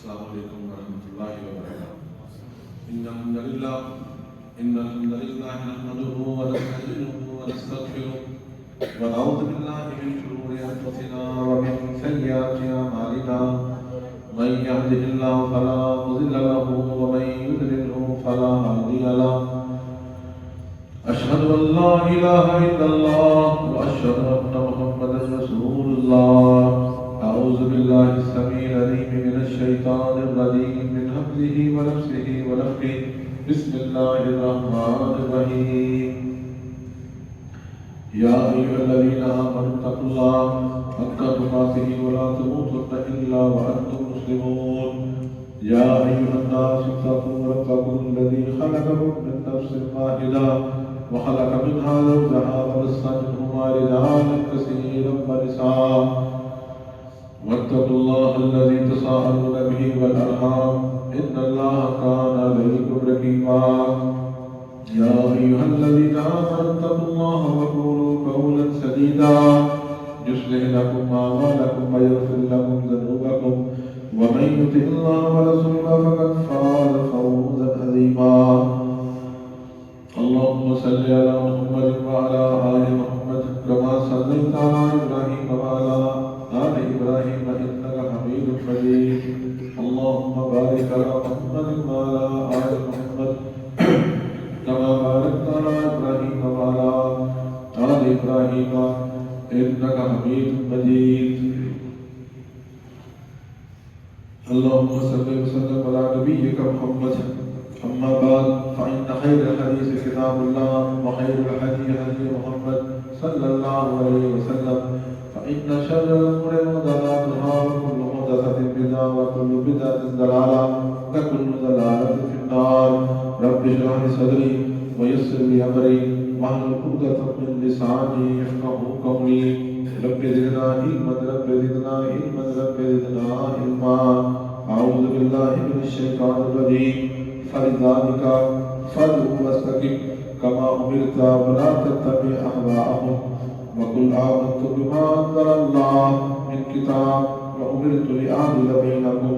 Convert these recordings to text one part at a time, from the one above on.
السلام علیکم ورحمۃ اللہ وبرکاتہ۔ إن الحمد لله نحمده ونستعينه ونستغفره ونعوذ بالله من شرور أنفسنا ومن سيئات أعمالنا، من يهده الله فلا مضل له ومن يضلل فلا هادي له، أشهد أن لا إله إلا الله وأشهد أن محمدا رسول الله۔ أعوذ بالله السميع العليم من الشيطان الرجيم من همزه ونفسه ونفخه، بسم الله الرحمن الرحيم۔ يا أيها الذين آمنوا اتقوا الله حق تقاته ولا تموتن إلا وأنتم مسلمون۔ يا أيها الناس اتقوا ربكم الذي خلقكم من نفس واحدة وخلق منها زوجها وبث منهما رجالا كثيرا ونساء، واتقوا الله الذي تساءلون به والأرحام إن الله كان عليكم رقيبا۔ يا أيها الذين آمنوا اتقوا الله وقولوا قولا سديدا يصلح لكم أعمالكم ويغفر لكم ذنوبكم، ومن يطع الله ورسوله فقد فاز فوزا عظيما۔ اللهم صل على محمد وعلى آل محمد كما صليت على إبراهيم وعلى آل إبراهيم إنك حميد مجيد۔ اللهم بارك على محمد وعلى آل محمد كما باركت على إبراهيم وعلى آل إبراهيم إنك حميد مجيد۔ اللهم صل وسلم على نبيك محمد۔ أما بعد فإن خير الحديث كتاب الله وخير الهدي هدي محمد صلى الله عليه وسلم، فإن شر الأمور محدثاتها وكل محدثة بدعة وكل بدعة ضلالة وكل ضلالة في النار۔ رب اشرح لي صدري ويسر لي أمري واحلل عقدة من لساني يفقهوا قولي۔ رب زدنا علما رب زدنا علما رب زدنا علما۔ أعوذ بالله من الشيطان الرجيم۔ فلذلك فادع واستقم كما أمرت ولا تتبع أهواءهم وقل آمنت بما أنزل الله من كتاب وأمرت لأعدل بينكم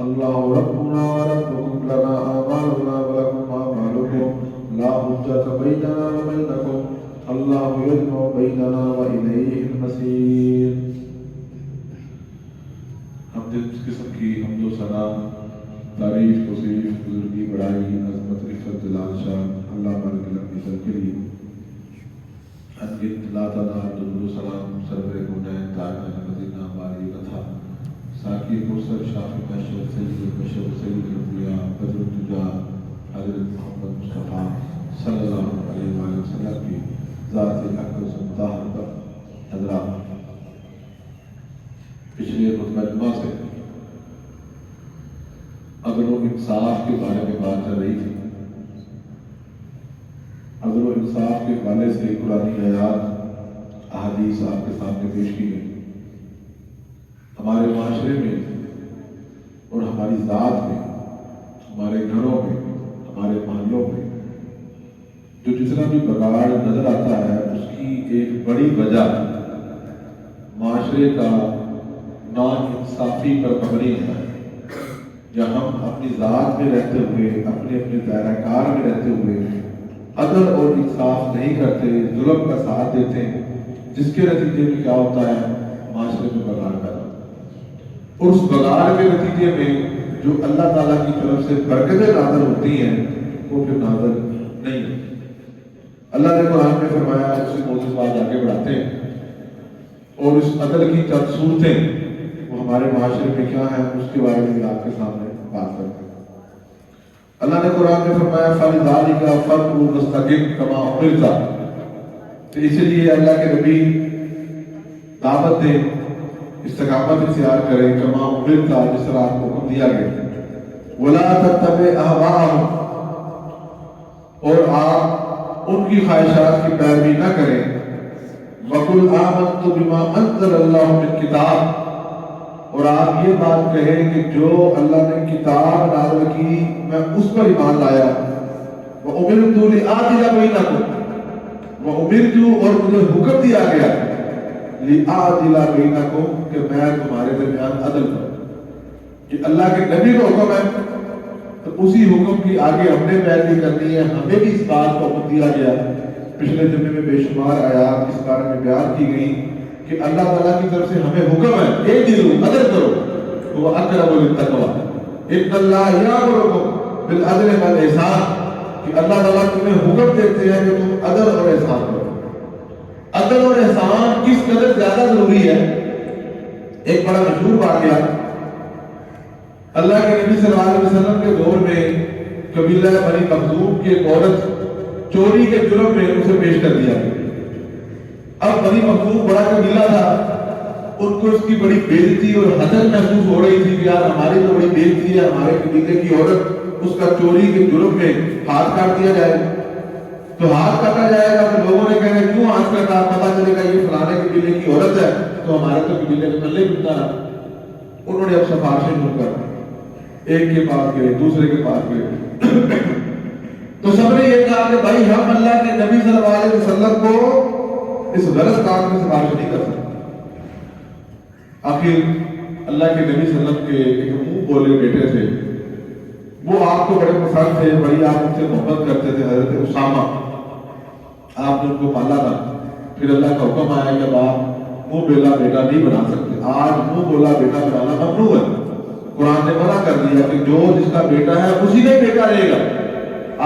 الله ربنا وربكم لنا أعمالنا ولكم أعمالكم لا حجة بيننا وبينكم الله يجمع بيننا وإليه المصير۔ حمد قسم کی حمد و ثنا، تعریف توصیف بزرگی بڑائی عظمت رفت جلال شان اللہ مالک الحمد کے لیے انگت لا تعداد درود و سلام سرور گناہ تاجدار مدینہ باری رتھا ساکی مرسل شافی بشر سید البشر سید الانبیاء بدر الدجا حضرت محمد مصطفیٰ صلی اللہ علیہ وآلہ وسلم کی ذات اقدس مطہر پر۔ حضرات، پچھلے خطبہ جمعہ سے عدل و انصاف کے بارے میں بات چل رہی تھی۔ عدل و انصاف کے حوالے سے قرآنی آیات احادیث آپ کے سامنے پیش کی گئی۔ ہمارے معاشرے میں اور ہماری ذات میں، ہمارے گھروں میں، ہمارے محلوں میں جو جتنا بھی بگاڑ نظر آتا ہے، اس کی ایک بڑی وجہ معاشرے کا ناانصافی پر مبنی ہے۔ یا ہم اپنی ذات میں رہتے ہوئے، اپنے دائرہ کار میں رہتے ہوئے عدل اور انصاف نہیں کرتے، ظلم کا ساتھ دیتے ہیں، جس کے نتیجے میں کیا ہوتا ہے؟ معاشرے میں بگاڑ پیدا ہوتا ہے، اور اس بگاڑ کے نتیجے میں جو اللہ تعالیٰ کی طرف سے برکتیں نازل ہوتی ہیں وہ پھر نازل نہیں ہوتی۔ اللہ نے قرآن میں فرمایا، اسی موضوع سے بات آگے بڑھاتے ہیں، اور اس عدل کی چند صورتیں وہ ہمارے معاشرے میں کیا ہیں اس کے بارے میں آپ کے سامنے بات کرتے ہیں۔ اللہ نے قرآن میں فرمایا فَلِذَلِكَ فَادْعُ وَاسْتَقِمْ كَمَا أُمِرْتَ، تو اسی لیے اللہ کے نبی دعوت دیں، استقامت اختیار کریں، کما أُمِرْتَ، جس طرح آپ کو حکم دیا گیا، وَلَا تَتَّبِعْ أَهْوَاءَهُمْ، اور آپ ان کی خواہشات کی پیروی نہ کریں، وَقُلْ آمَنْتُ بِمَا أَنزَلَ اللَّهُ مِنْ كِتَابٍ، اور آپ یہ بات کہیں کہ جو اللہ نے کتاب نازل کی میں اس پر ایمان لایا، وَأُمِرْتُ لِأَعْدِلَ بَيْنَكُمْ، وَأُمِرْتُ، اور مجھے حکم دیا گیا، لِأَعْدِلَ بَيْنَكُمْ، کہ میں تمہارے درمیان عدل کروں۔ کہ اللہ کے نبی کا حکم ہے تو اسی حکم کی آگے ہم نے پیروی کرنی ہے. ہمیں بھی اس بات کا حکم دیا گیا. پچھلے جمعے میں بے شمار آیات اس بارے میں بیان کی گئی کہ اللہ تعالیٰ کی طرف سے ہمیں حکم ہے ایک دل قدر کرو وہ اقرب للتقوی ان اللہ یامرکم بالعدل والاحسان کہ اللہ تعالیٰ تمہیں حکم دیتے ہیں کہ تم عدل اور احسان کرو. عدل اور احسان کس قدر زیادہ ضروری ہے. ایک بڑا مشہور واقعہ اللہ کے نبی صلی اللہ علیہ وسلم کے دور میں قبیلہ بنی مخزوم کی ایک عورت چوری کے جرم میں اسے پیش کر دیا. اب بنی مخزوم بڑا قبیلہ تھا, ان کو اس کی بڑی بےعزتی اور حسرت محسوس ہو رہی تھی کہ یار ہماری تو بڑی بےعزتی ہے, ہمارے قبیلے کی عورت اس کا چوری کے جرم میں ہاتھ کاٹ دیا جائے. تو ہاتھ کاٹا جائے گا تو لوگوں نے کہنا کیوں ہاتھ کاٹا, پتا چلے گا یہ فلانے قبیلے کی عورت ہے تو ہمارے تو قبیلے کے پلے ٹوٹتا رہا. انہوں نے اب سفارشیں ڈھونڈ کر ایک کے پاس گئے, دوسرے کے پاس گئے, تو سب نے یہ کہا کہ بھائی ہم اللہ کے نبی صلی اللہ علیہ وسلم کو اس غلط کام میں سفارش نہیں کر سکتے. آخر اللہ کے نبی صلی اللہ علیہ وسلم کے ایک منہ بولے بیٹے تھے, وہ آپ کو بڑے پسند تھے, بڑی آپ ان سے محبت کرتے تھے, حضرت اسامہ. آپ نے ان کو پالا تھا. پھر اللہ کا حکم آیا کہ اب آپ منہ بولا بیٹا نہیں بنا سکتے. آج منہ بولا بیٹا بنانا ممنوع ہے. قرآن نے منع کر دیا کہ جو جس کا بیٹا ہے اسی کا بیٹا رہے گا,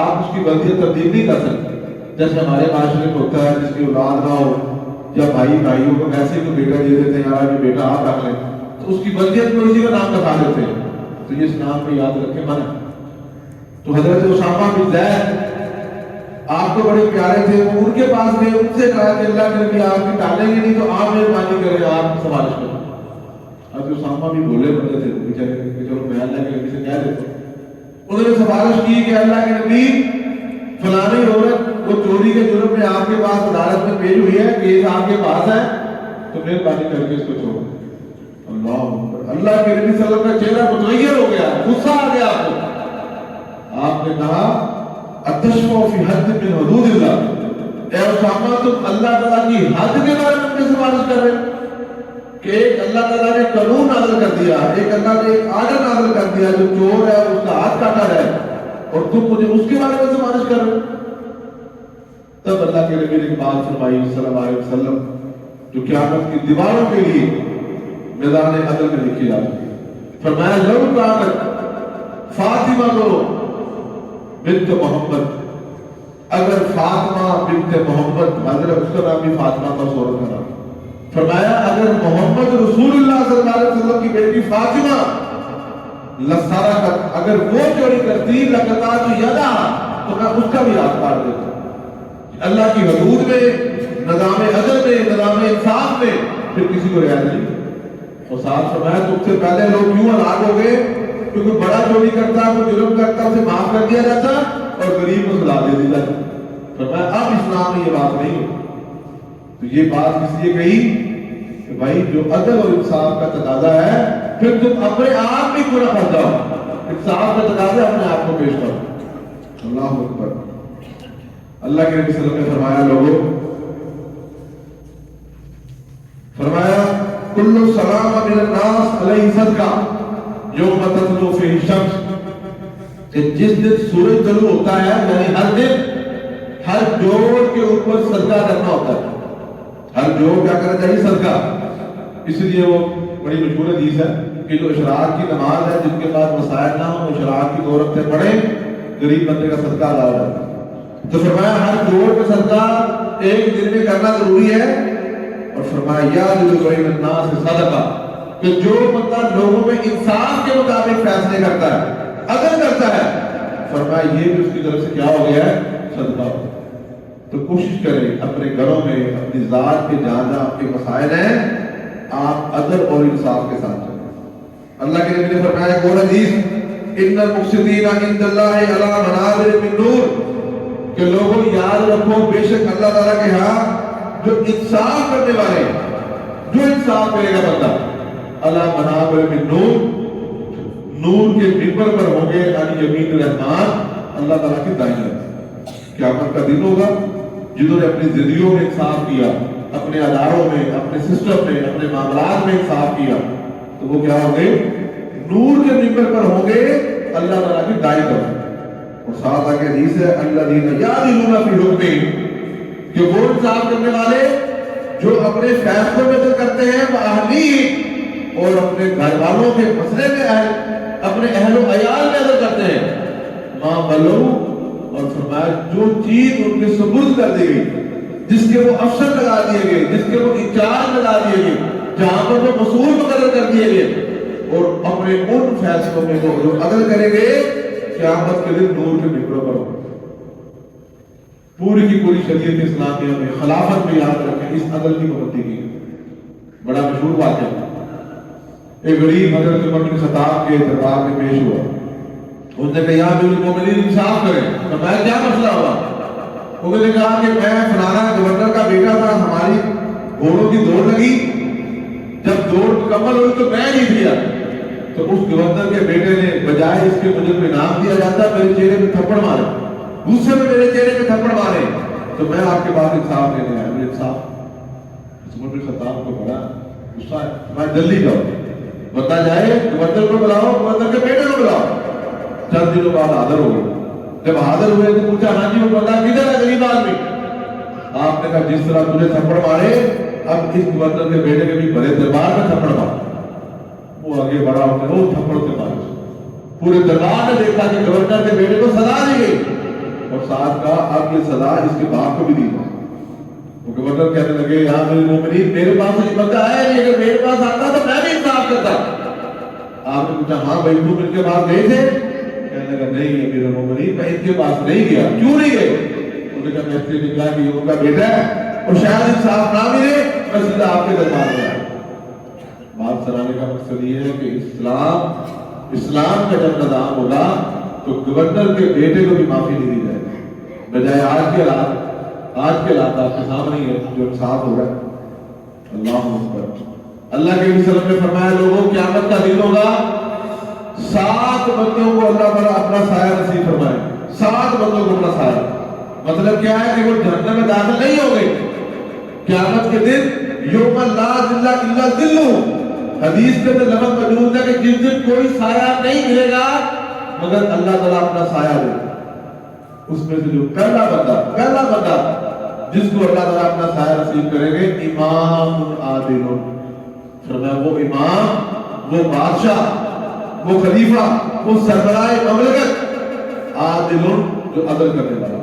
آپ اس کی غلطی تبدیل نہیں کر سکتے. جیسے ہمارے معاشرے میں ہوتا ہے جس کی اولاد نہ ہو یا بھائی بھائیوں کو ایسے کو بیٹا دے دیتے ہیں, یار یہ بیٹا آپ رکھ لیں, تو اس کی غلطیت میں اسی کا نام بتا دیتے ہیں. تو یہ اس نام پہ یاد رکھے منع. تو حضرت اسامہ بن زید آپ کو بڑے پیارے تھے, وہ ان کے پاس گئے, ان سے کہا کہ اللہ کے نبی آپ کی ٹالیں گے نہیں تو آپ مہربانی کریں آپ سفارش کریں. حضرت اسامہ بھی بولے بندے تھے بیچارے کہ چلو میں اللہ کے نبی سے کہہ دیتا ہوں. انہوں نے سفارش کی کہ اللہ کے نبی فلانی عورت وہ چوری کے جرم میں آپ کے پاس عدالت میں پیش ہوئی ہے, کیس آپ کے پاس ہے, تو مہربانی کر کے اس کو چھوڑو. اللہ اکبر. اللہ کے نبی صلی اللہ علیہ وسلم کا چہرہ متغیر ہو گیا, غصہ آ گیا آپ کو. آپ نے کہا اتشفع فی حد من حدود اللہ, اے اسامہ تم اللہ تعالیٰ کی حد کے بارے میں سفارش کر رہے ہیں کہ ایک اللہ تعالیٰ نے قانون نازل کر دیا, ایک اللہ نے ایک آرڈر نازل کر دیا, جو چور ہے اس کا ہاتھ کاٹا جائے, اور تم مجھے اس کے بارے میں سفارش کر رہے ہو. تب اللہ کے نبی نے ایک بات فرمائی صلی اللہ علیہ وسلم جو قیامت کی دیواروں کے لیے میدان عدل میں لکھی جاتی ہے. فرمایا لو کانت فاطمہ کو بنت محمد, اگر فاطمہ بنت محمد, حضرت اس کا نام بھی فاطمہ کا سورت کا نام. فرمایا اگر محمد رسول اللہ صلی اللہ علیہ وسلم کی بیٹی فاطمہ لسارقت, اگر وہ چوری کرتی لقطعت یدہ, تو میں اس کا بھی ہاتھ کاٹ دیتا. اللہ کی حدود میں, نظام عدل میں, نظام انصاف میں پھر کسی کو رعایت نہیں. اور ساتھ فرمایا تم سے پہلے لوگ کیوں ہلاک ہو گئے, کیونکہ بڑا چوری کرتا, کوئی جرم کرتا, اسے معاف کر دیا جاتا اور غریب کو سزا دے دی جاتی. فرمایا اب اسلام میں یہ بات نہیں ہے. تو یہ بات اس لیے کہی کہ بھائی جو عدل اور انصاف کا تقاضا ہے, پھر تم اپنے آپ بھی پورا پڑ جاؤ, انصاف کا تقاضا اپنے آپ کو پیش کرو. اللہ اکبر. اللہ کے نبی صلی اللہ علیہ وسلم نے فرمایا لوگوں, فرمایا کل السلام من الناس علیہ صدقہ یوم تطلع فیہ الشمس, کہ جس دن سورج طلوع ہوتا ہے یعنی ہر دن ہر جوڑ کے اوپر صدقہ کرنا ہوتا ہے. ہر جوڑ کیا کرنا چاہیے, صدقہ. اس لیے وہ بڑی مشہور حدیث ہے کہ جو اشراق کی نماز ہے, جن کے پاس وسائل نہ ہو, اشراق کی 2 رکعتیں پڑھیں, غریب بندے کا صدقہ ادا ہو جاتا ہے. تو فرمایا ہر جوڑ کا صدقہ ایک دن میں کرنا ضروری ہے. اور فرمایا یعدل بین الناس صدقہ, کہ جو بندہ لوگوں میں انصاف کے مطابق فیصلے کرتا ہے, عدل کرتا ہے, فرمایا یہ بھی اس کی طرف سے کیا ہو گیا ہے, صدقہ. تو کوشش کریں اپنے گھروں میں اپنی ذات کے جہاں جہاں آپ کے مسائل ہیں, آپ عدل اور انصاف کے ساتھ چلیں. اللہ کے نبی نے فرمایا ایک اور حدیث, ان المقسطین عند اللہ علی منابر من نور, کہ لوگوں یاد رکھو بے شک اللہ تعالیٰ کے ہاں جو انصاف کرنے والے, جو انصاف کرے گا بندہ, علی منابر من نور, نور کے ممبر پر ہوں گے, یعنی یمین الرحمان, اللہ تعالیٰ کی دائیں طرف. قیامت کا دن ہوگا جنہوں نے اپنی زندگیوں میں انصاف کیا, اپنے اداروں میں, اپنے سسٹم میں, اپنے معاملات میں انصاف کیا, تو وہ کیا ہوں گے, نور کے ممبر پر ہوں گے اللہ تعالیٰ کی دائیں طرف، اور ساتھ آگے حدیث ہے الذین یعدلون فی حکمہم، کہ وہ انصاف کرنے والے جو اپنے فیصلوں میں عدل کرتے ہیں، واہلیہ، اور اپنے گھر والوں کے مسئلے میں اپنے اہل و عیال میں عدل کرتے ہیں، ماں بلو، اور فرمایا جو چیز ان کے سپرد کر دی گئی، جس کے وہ افسر لگا دیے گئے، جس کے وہ انچارج لگا دیے گئے، جہاں پر وہ مسئول مقرر کر دیے گئے، اور اپنے ان فیصلوں میں وہ جو عدل کریں گے قیامت کے دن نور کے ممبروں پر ہوں۔ پوری کی پوری شریعت اسلامیہ میں خلافت میں یاد رکھیں اس عدل کی پابندی کی۔ بڑا مشہور واقعہ، ایک غریب حضرت عمر بن خطاب کے دربار میں پیش ہوا، انہوں نے کہا یا امیر المومنین انصاف کریں۔ فرمایا کیا مسئلہ ہوا؟ انہوں نے کہا کہ میں فلانا گورنر کا بیٹا تھا، ہماری گھوڑوں کی دوڑ لگی، جب دوڑ مکمل ہوئی تو میں جیت گیا، تو اس گورنر کے بیٹے نے بجائے اس کے مجھے کوئی انعام دیا جاتا میرے چہرے پہ تھپڑ مارے، غصے میں میرے چہرے پہ تھپڑ مارے، تو میں آپ کے پاس انصاف لینے آیا۔ مجھے انصاف، عمر بن خطاب کو بڑا غصہ ہے، میں جلدی جاؤ، بندہ جائے گورنر کو بلاؤ، گورنر کے بیٹے کو بلاؤ۔ چند دنوں بعد حاضر ہو گئے، جب حاضر ہوئے تو پوچھا ہاں جی وہ بندہ کدھر ہے غریب آدمی؟ آپ نے کہا جس طرح تجھے تھپڑ مارے اب اس گورنر کے بیٹے کے بھی بڑے دربار میں تھپڑ مارے۔ وہ آگے بڑا ہوتے وہ تھپڑ سے مارے، پورے دربار نے دیکھا کہ گورنر کے بیٹے کو سزا دی گئی، اور ساتھ کہا اب یہ سزا اس کے باپ کو بھی دی جائے۔ وہ گورنر کہنے لگے یا امیر المومنین میرے پاس یہ بندہ آیا نہیں، اگر میرے پاس آتا تو میں بھی انصاف کرتا۔ آپ نے پوچھا ہاں بھائی تم ان کے پاس گئے تھے؟ کہنے لگا نہیں امیر المومنین میں ان کے پاس نہیں گیا۔ کیوں نہیں گئے؟ انہوں نے کہا میں اس لیے نکلا کہ یہ ان کا بیٹا ہے اور شاید انصاف نہ ملے، میں سیدھا آپ کے دربار میں آیا۔ بات سرانے کا مقصد یہ ہے کہ اسلام کا جب نظام ہوگا تو گورنر کے بیٹے کو بھی معافی نہیں دی جائے گی، بجائے آج کے حالات آپ کے سامنے ہی ہے جو انصاف ہو رہا ہے۔ اللہ اکبر۔ اللہ کے وسلم نے فرمایا لوگوں قیامت کا دن ہوگا، 7 بندوں کو اللہ تعالیٰ اپنا سایہ نصیب فرمائے، 7 بندوں کو اپنا سایہ۔ مطلب کیا ہے کہ وہ جہنم میں داخل نہیں ہوں گے قیامت کے دن، یوم لا ظل الا ظلہ، حدیث کے اندر لفظ موجود ہے کہ جس دن کوئی سایہ نہیں ملے گا مگر اللہ تعالیٰ اپنا سایہ دے۔ اس میں سے جو پہلا بندہ جس کو اللہ تعالیٰ اپنا سایہ نصیب کریں گے، امام عادل، فرمایا وہ امام، وہ بادشاہ، وہ خلیفہ، وہ سربراہ مملکت، عادل جو عدل کرنے والا،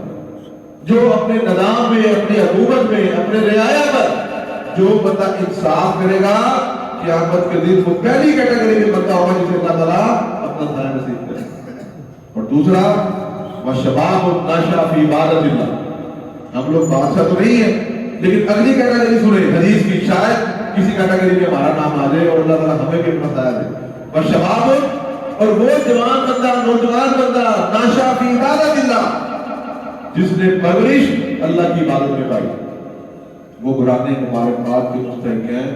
جو اپنے نظام میں، اپنی حکومت میں، اپنے رعایا پر جو بندہ انصاف کرے گا قیامت کے دن وہ پہلی کیٹیگری میں بندہ ہوگا جسے اللہ تعالیٰ اپنا سایہ نصیب کرے گا۔ اور دوسرا وشباب الناشا فی عبادت اللہ، ہم لوگ بادشاہ تو نہیں ہیں لیکن اگلی کیٹیگری سنیں حدیث کی، شاید کسی کیٹیگری میں ہمارا نام آ جائے اور اللہ تعالیٰ ہمیں بھی اپنا سایہ دے۔ وشباب، اور وہ جوان بندہ، نوجوان بندہ، ناشا فی عبادت اللہ، جس نے پرورش اللہ کی عبادت میں پائی، وہ قرآن مبارکات کے مستحق ہیں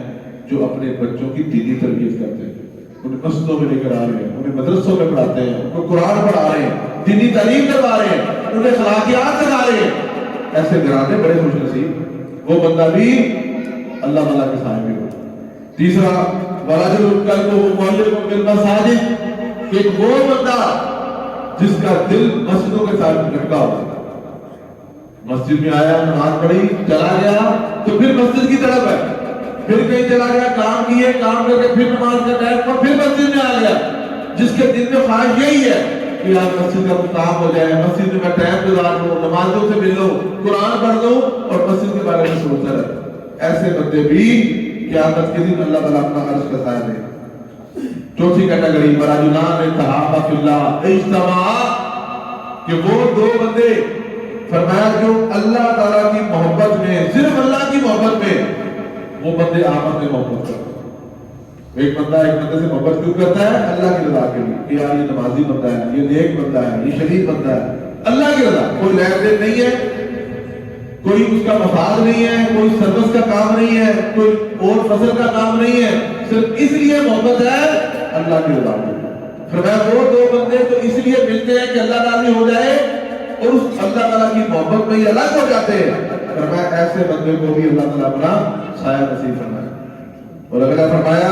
جو اپنے بچوں کی دینی تربیت کرتے ہیں، انہیں مسجدوں میں لے کر آ رہے ہیں، انہیں مدرسوں میں پڑھاتے ہیں، ان کو قرآن پڑھا رہے ہیں، دینی تعلیم کروا رہے ہیں، انہیں اخلاقیات سکھا رہے ہیں۔ ایسے گھرانے بڑے خوش نصیب، وہ بندہ بھی اللہ تعالیٰ کے سائے میں ہو۔ تیسرا ورجل قلبہ معلق بالمساجد، ایک وہ بندہ جس کا دل مسجدوں کے ساتھ لٹکا ہوا، مسجد میں آیا، نماز پڑھی، چلا گیا تو پھر مسجد کی طرف ہے، پھر کہیں چلا گیا، کام کیے، کام کر کے پھر نماز کا ٹائم پر پھر مسجد میں آ گیا، جس کے دل میں خواہش یہی ہے کہ آپ مسجد کا کام ہو جائے، مسجد میں ٹائم گزار لوں، نمازوں سے مل لوں، قرآن پڑھ لوں اور مسجد کے بارے میں سوچتا رہتا۔ ایسے بندے بھی قیامت کے دن اللہ تعالیٰ اپنا عرش کا سایہ دے۔ چوتھی کیٹیگری ورجلان تحابا فی اللہ اجتماعا، کہ وہ 2 بندے فرمایا جو اللہ تعالیٰ کی محبت میں، صرف اللہ کی محبت میں، وہ بندے آپس میں محبت کرتے ہیں۔ ایک بندہ ایک بندے سے محبت کیوں کرتا ہے؟ اللہ کی رضا کے لیے، کہ یار یہ نمازی بندہ ہے، یہ نیک بندہ ہے، یہ شریف بندہ ہے، اللہ کی رضا، کوئی لین دین نہیں ہے، کوئی اس کا مفاد نہیں ہے، کوئی سروس کا کام نہیں ہے، کوئی اور فصل کا کام نہیں ہے، صرف اس لیے محبت ہے اللہ کی رضا کے لیے۔ فرمایا وہ 2 بندے تو اس لیے ملتے ہیں کہ اللہ تعالیٰ ہو جائے اور اس اللہ تعالیٰ کی محبت میں یہ الگ ہو جاتے ہیں۔ فرمایا ایسے بندے کو بھی اللہ تعالیٰ اپنا سایہ نصیب فرمائے۔ اور اگر فرمایا